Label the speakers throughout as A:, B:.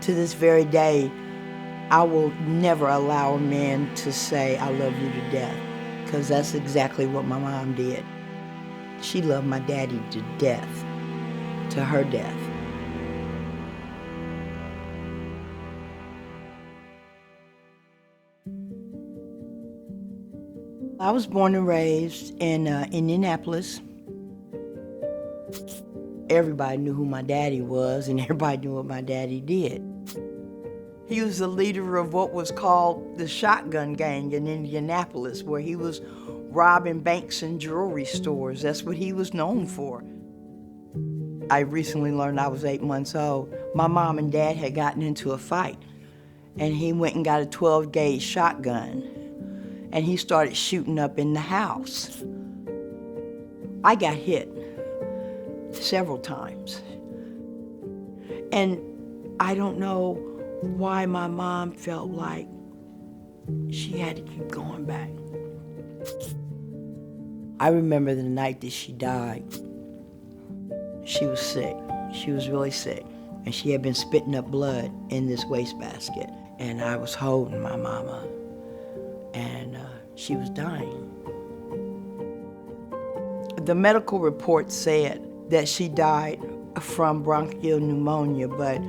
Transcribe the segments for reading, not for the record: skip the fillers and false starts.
A: To this very day, I will never allow a man to say, I love you to death, because that's exactly what my mom did. She loved my daddy to death, to her death. I was born and raised in Indianapolis. Everybody knew who my daddy was, and everybody knew what my daddy did. He was the leader of what was called the shotgun gang in Indianapolis, where he was robbing banks and jewelry stores. That's what he was known for. I recently learned I was 8 months old. My mom and dad had gotten into a fight, and he went and got a 12-gauge shotgun, and he started shooting up in the house. I got hit several times. And I don't know why my mom felt like she had to keep going back. I remember the night that she died. She was sick. She was really sick. And she had been spitting up blood in this wastebasket. And I was holding my mama. And she was dying. The medical report said that she died from bronchial pneumonia, but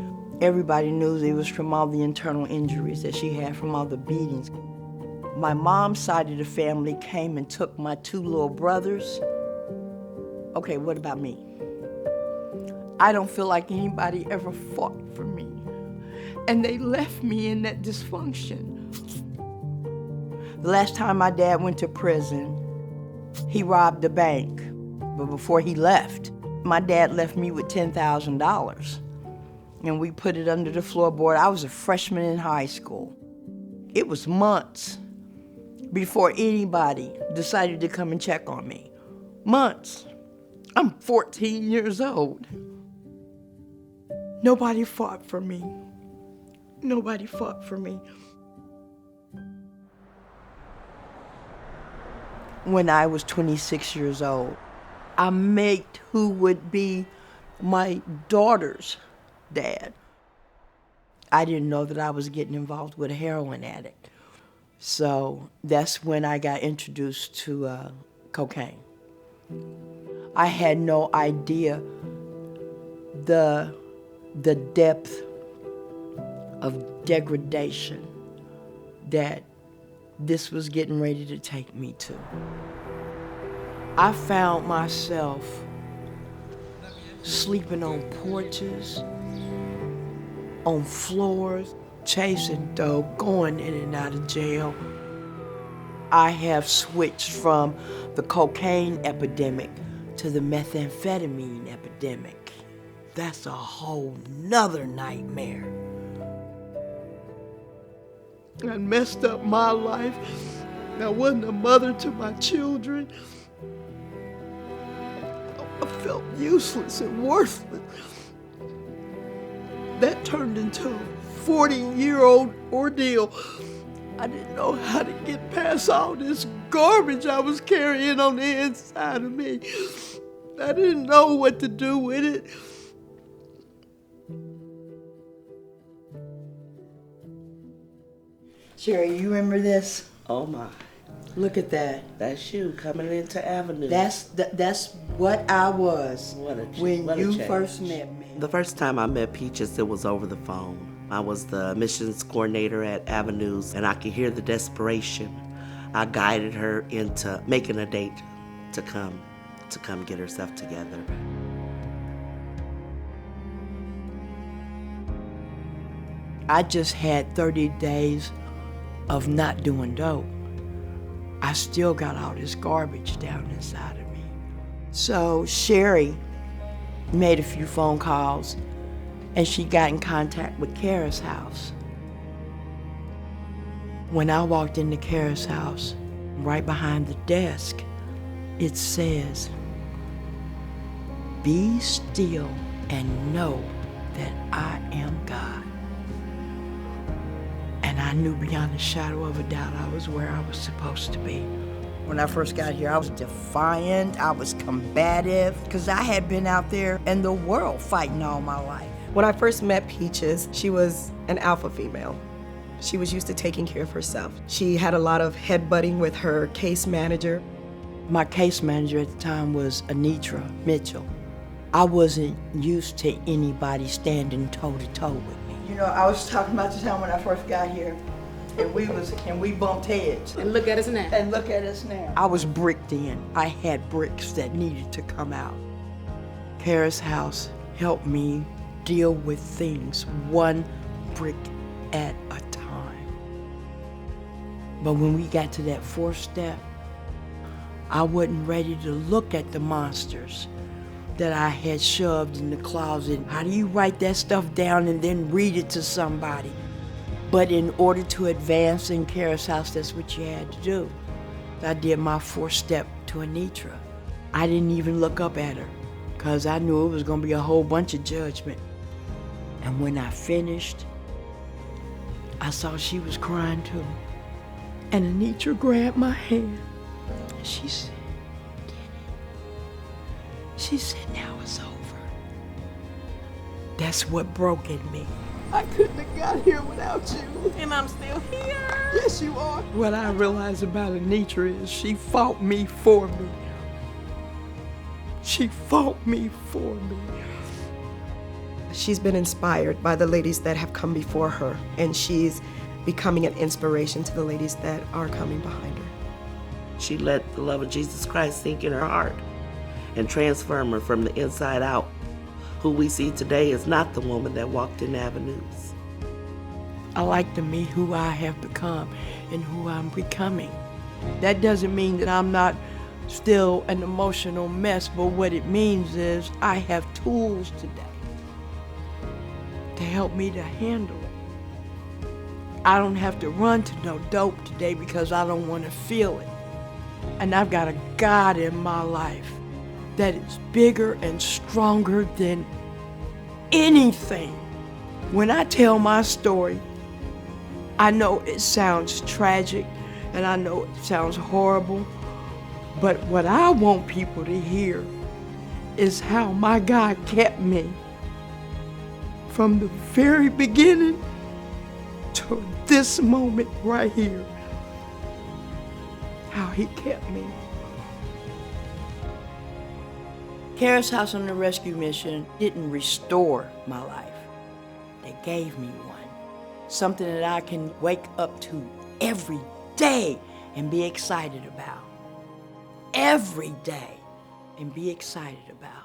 A: everybody knew it was from all the internal injuries that she had from all the beatings. My mom's side of the family came and took my 2 little brothers. Okay, what about me? I don't feel like anybody ever fought for me. And they left me in that dysfunction. The last time my dad went to prison, he robbed a bank. But before he left, my dad left me with $10,000. And we put it under the floorboard. I was a freshman in high school. It was months before anybody decided to come and check on me. Months. I'm 14 years old. Nobody fought for me. Nobody fought for me. When I was 26 years old, I met who would be my daughter's dad. I didn't know that I was getting involved with a heroin addict. So that's when I got introduced to cocaine. I had no idea the depth of degradation that this was getting ready to take me to. I found myself sleeping on porches, on floors, chasing dope, going in and out of jail. I have switched from the cocaine epidemic to the methamphetamine epidemic. That's a whole nother nightmare. I messed up my life. I wasn't a mother to my children. I felt useless and worthless. That turned into a 40-year-old ordeal. I didn't know how to get past all this garbage I was carrying on the inside of me. I didn't know what to do with it. Sherry, you remember this?
B: Oh my.
A: Look at that.
B: That's you coming into Avenue.
A: That's what I was when you first met me.
B: The first time I met Peaches, it was over the phone. I was the missions coordinator at Avenues, and I could hear the desperation. I guided her into making a date to come get herself together.
A: I just had 30 days of not doing dope. I still got all this garbage down inside of me. So Sherry made a few phone calls, and she got in contact with Kara's house. When I walked into Kara's house, right behind the desk, it says, "Be still and know that I am God." And I knew beyond a shadow of a doubt I was where I was supposed to be. When I first got here, I was defiant, I was combative, because I had been out there in the world fighting all my life.
C: When I first met Peaches, she was an alpha female. She was used to taking care of herself. She had a lot of headbutting with her case manager.
A: My case manager at the time was Anitra Mitchell. I wasn't used to anybody standing toe-to-toe with me. You know, I was talking about the time when I first got here, and we bumped heads.
D: And look at us now.
A: And look at us now. I was bricked in. I had bricks that needed to come out. Kara's house helped me deal with things one brick at a time. But when we got to that fourth step, I wasn't ready to look at the monsters that I had shoved in the closet. How do you write that stuff down and then read it to somebody? But in order to advance in Kara's house, that's what you had to do. I did my fourth step to Anitra. I didn't even look up at her because I knew it was going to be a whole bunch of judgment. And when I finished, I saw she was crying too. And Anitra grabbed my hand. She said, "Get it." She said, "Now it's over." That's what broke in me. I couldn't have got here without you.
D: And I'm still here.
A: Yes, you are. What I realized about Anitra is she fought me for me. She fought me for me.
C: She's been inspired by the ladies that have come before her, and she's becoming an inspiration to the ladies that are coming behind her.
B: She let the love of Jesus Christ sink in her heart and transform her from the inside out. Who we see today is not the woman that walked in avenues.
A: I like to meet who I have become and who I'm becoming. That doesn't mean that I'm not still an emotional mess, but what it means is I have tools today to help me to handle it. I don't have to run to no dope today because I don't want to feel it. And I've got a God in my life that is bigger and stronger than anything. When I tell my story, I know it sounds tragic and I know it sounds horrible, but what I want people to hear is how my God kept me from the very beginning to this moment right here. How he kept me. Kara's House on the Rescue Mission didn't restore my life. They gave me one. Something that I can wake up to every day and be excited about. Every day and be excited about.